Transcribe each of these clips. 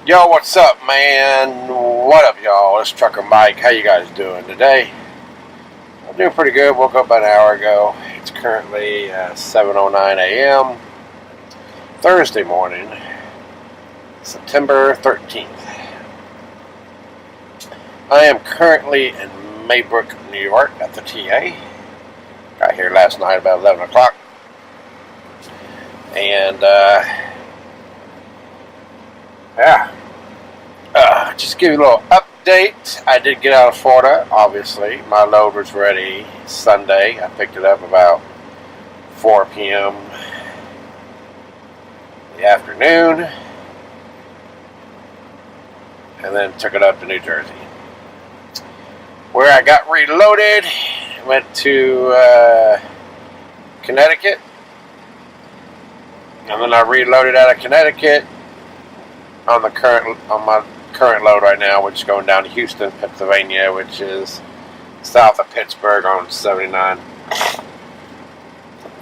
Yo, what's up, man? What up, y'all? It's Trucker Mike. How you guys doing today? I'm doing pretty good. Woke up about an hour ago. It's currently 7:09 a.m. Thursday morning, September 13th. I am currently in Maybrook, New York at the TA. Got here last night about 11 o'clock. And, just give you a little update. I did get out of Florida, obviously. My load was ready Sunday. I picked it up about 4 p.m. in the afternoon. And then took it up to New Jersey, where I got reloaded. Went to Connecticut. And then I reloaded out of Connecticut on my current load right now, which is going down to Houston, Pennsylvania, which is south of Pittsburgh on 79.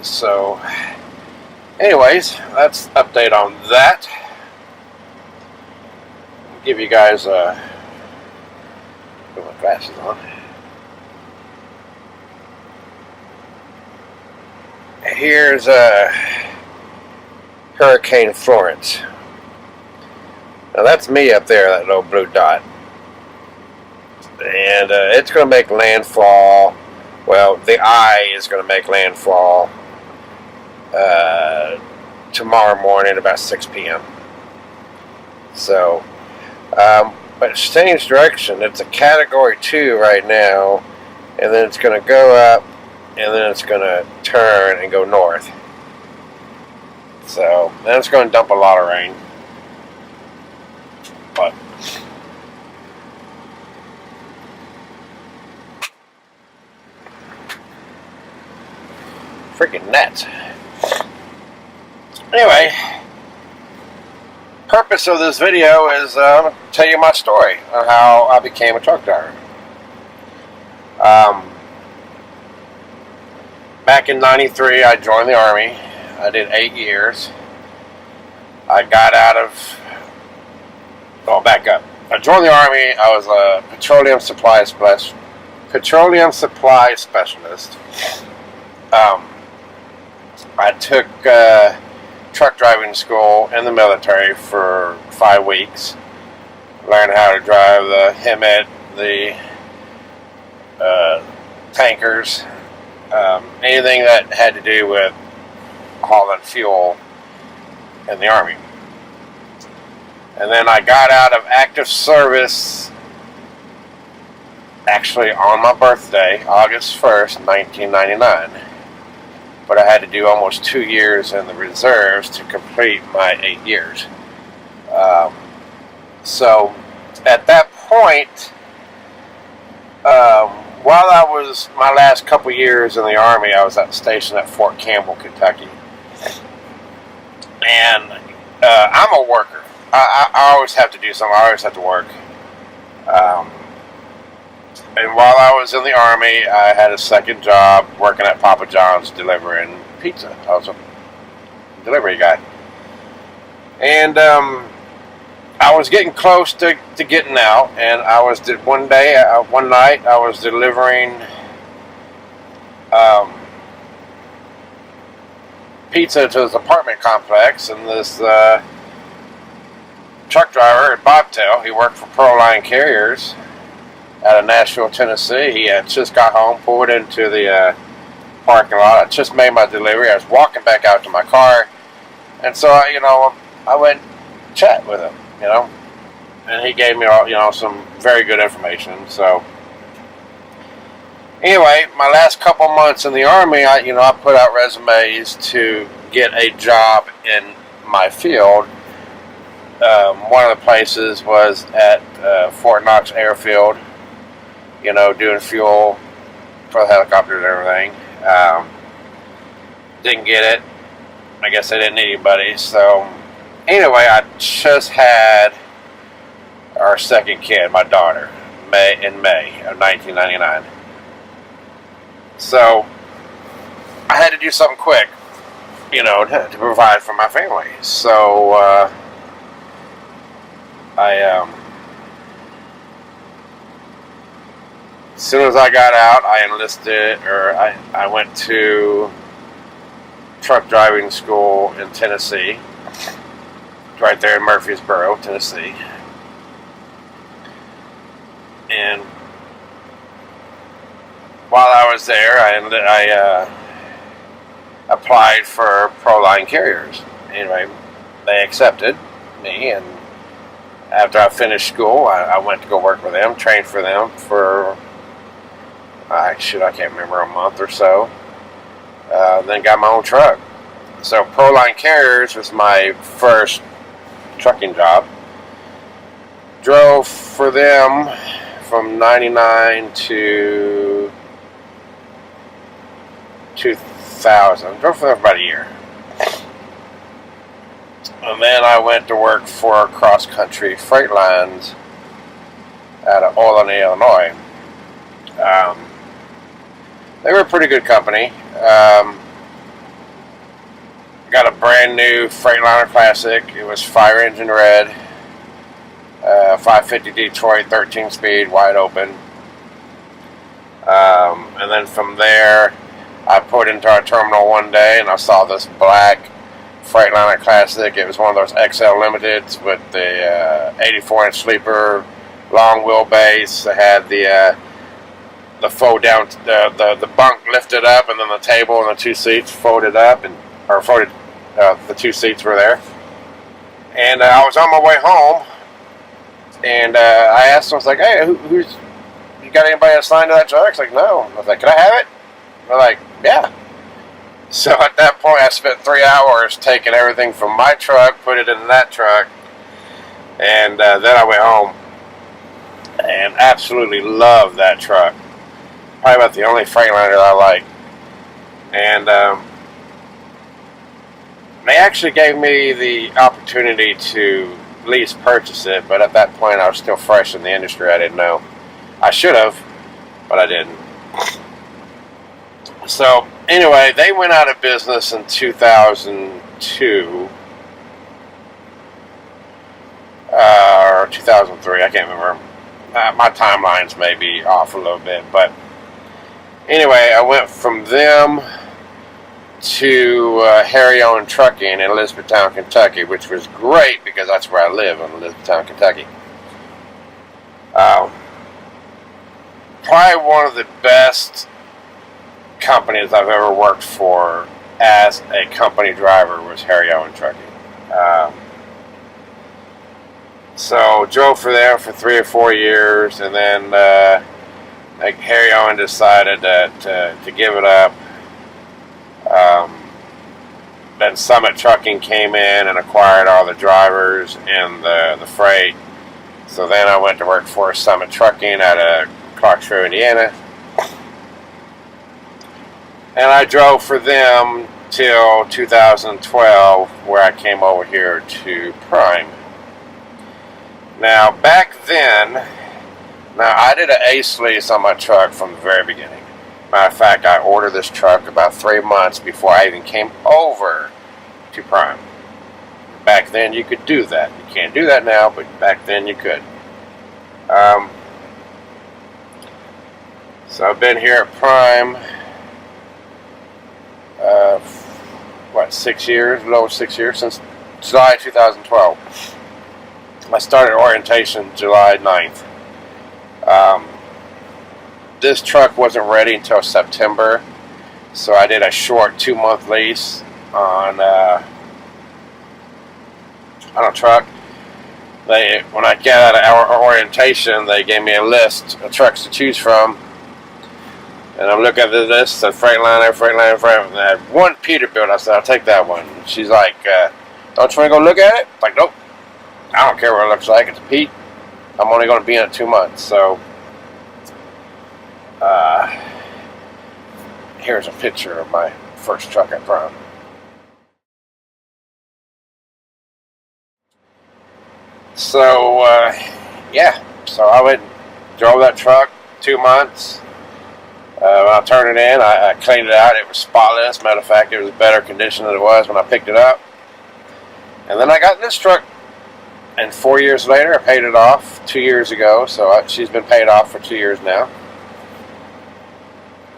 So, anyways, that's update on that. I'll give you guys put my glasses on. Here's Hurricane Florence. Now that's me up there, that little blue dot. And it's going to make landfall. Well, the eye is going to make landfall tomorrow morning about 6 p.m. So, but it's changed direction. It's a Category 2 right now. And then it's going to go up. And then it's going to turn and go north. So, then it's going to dump a lot of rain. But freaking nuts. Anyway, purpose of this video is I'm going to tell you my story on how I became a truck driver. Back in '93, I joined the Army. I did 8 years. I got out of... Oh, back up. I joined the Army. I was a petroleum supply specialist. I took truck driving school in the military for 5 weeks. Learned how to drive the HEMTT, the tankers, anything that had to do with hauling fuel in the Army. And then I got out of active service actually on my birthday, August 1st, 1999. But I had to do almost 2 years in the reserves to complete my 8 years. So at that point, while I was my last couple years in the Army, I was stationed at Fort Campbell, Kentucky. And I'm a worker. I always have to do something. I always have to work. And while I was in the Army, I had a second job working at Papa John's delivering pizza. I was a delivery guy. And I was getting close to getting out. And I was one night, I was delivering pizza to this apartment complex, and this truck driver at Bobtail, he worked for Pearl Line Carriers out of Nashville, Tennessee. He had just got home, pulled into the parking lot. I just made my delivery. I was walking back out to my car, and so I went chat with him, and he gave me some very good information. So anyway, my last couple months in the Army, I put out resumes to get a job in my field. One of the places was at Fort Knox Airfield, doing fuel for the helicopters and everything. Didn't get it. I guess they didn't need anybody. So anyway, I just had our second kid, my daughter, in May of 1999. So I had to do something quick, to provide for my family. So as soon as I got out, I enlisted, or I went to truck driving school in Tennessee, right there in Murfreesboro, Tennessee. And while I was there, I applied for Proline Carriers. Anyway, they accepted me, and after I finished school, I went to go work with them, trained for them for, I can't remember, a month or so. Then got my own truck. So Proline Carriers was my first trucking job. Drove for them from 99 to 2000. Drove for them for about a year. And then I went to work for Cross Country Freight Lines out of Olney, Illinois. They were a pretty good company. Got a brand new Freightliner Classic. It was fire engine red, 550 Detroit, 13 speed, wide open. And then from there, I put into our terminal one day and I saw this black Freightliner Classic. It was one of those XL Limiteds with the 84-inch sleeper, long wheelbase. It had the fold down, the bunk lifted up, and then the table and the two seats folded up, the two seats were there. And I was on my way home, and I asked them, I was like, hey, you got anybody assigned to that truck? It's like, no. I was like, can I have it? They're like, yeah. So at that point, I spent 3 hours taking everything from my truck, put it in that truck, and then I went home and absolutely loved that truck. Probably about the only Freightliner that I like. And they actually gave me the opportunity to lease purchase it, but at that point I was still fresh in the industry. I didn't know. I should have, but I didn't. So anyway, they went out of business in 2002 or 2003. I can't remember. My timelines may be off a little bit, but anyway, I went from them to Harry Owen Trucking in Elizabethtown, Kentucky, which was great because that's where I live, in Elizabethtown, Kentucky. Probably one of the best companies I've ever worked for as a company driver was Harry Owen Trucking. So drove for them for 3 or 4 years, and then Harry Owen decided to give it up. Then Summit Trucking came in and acquired all the drivers and the freight. So then I went to work for Summit Trucking out of Clarksville, Indiana. And I drove for them till 2012, where I came over here to Prime. Now, back then, I did an ACE lease on my truck from the very beginning. Matter of fact, I ordered this truck about 3 months before I even came over to Prime. Back then, you could do that. You can't do that now, but back then you could. So I've been here at Prime, 6 years, a little over 6 years, since July 2012. I started orientation July 9th. This truck wasn't ready until September, so I did a short 2-month lease on a truck. When I got out of our orientation, they gave me a list of trucks to choose from, and I'm looking at the list, and Freightliner, and I had one Peterbilt. I said, I'll take that one. She's like, don't you want to go look at it? I'm like, nope. I don't care what it looks like. It's a Pete. I'm only going to be in it 2 months, so here's a picture of my first truck at Prime. So, so I went and drove that truck 2 months. When I turned it in, I cleaned it out. It was spotless. Matter of fact, it was better condition than it was when I picked it up. And then I got in this truck, And 4 years later, I paid it off 2 years ago. So she's been paid off for 2 years now.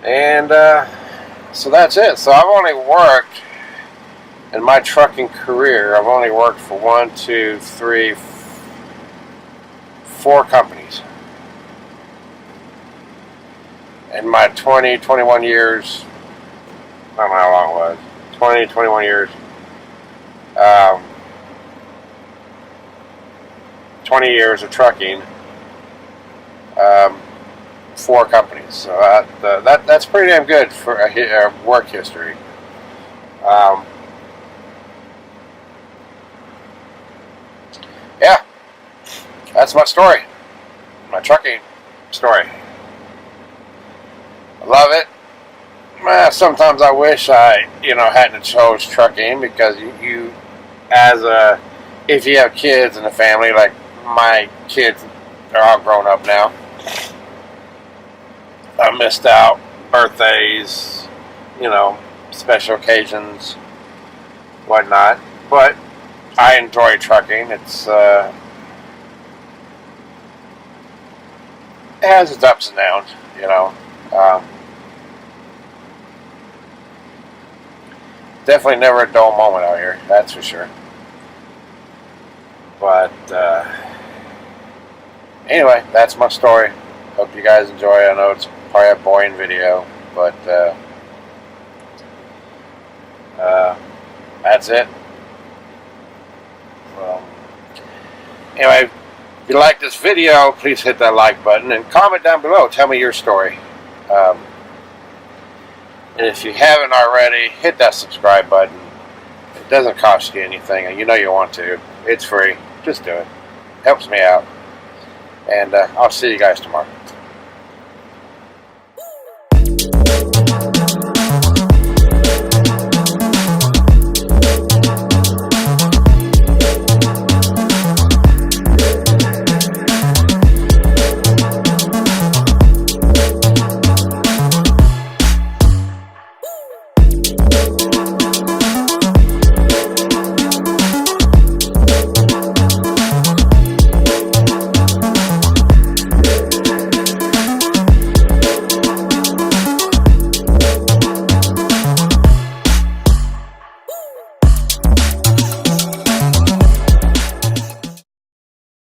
And so that's it. So I've only worked, in my trucking career, I've only worked for 4 companies. In my 21 years, I don't know how long it was, 21 years, 20 years of trucking, 4 companies. So that's pretty damn good for a work history. Yeah, that's my story, my trucking story. I love it. Sometimes I wish I, hadn't chose trucking, because you if you have kids in the family, like my kids are all grown up now. I missed out birthdays, special occasions, whatnot. But I enjoy trucking. It has its ups and downs, Definitely never a dull moment out here, that's for sure. But anyway, that's my story. Hope you guys enjoy it. I know it's probably a boring video, but that's it. Well, anyway, if you like this video, please hit that like button and comment down below. Tell me your story. And if you haven't already, hit that subscribe button. It doesn't cost you anything, and you know you want to. It's free. Just do it. Helps me out. And I'll see you guys tomorrow.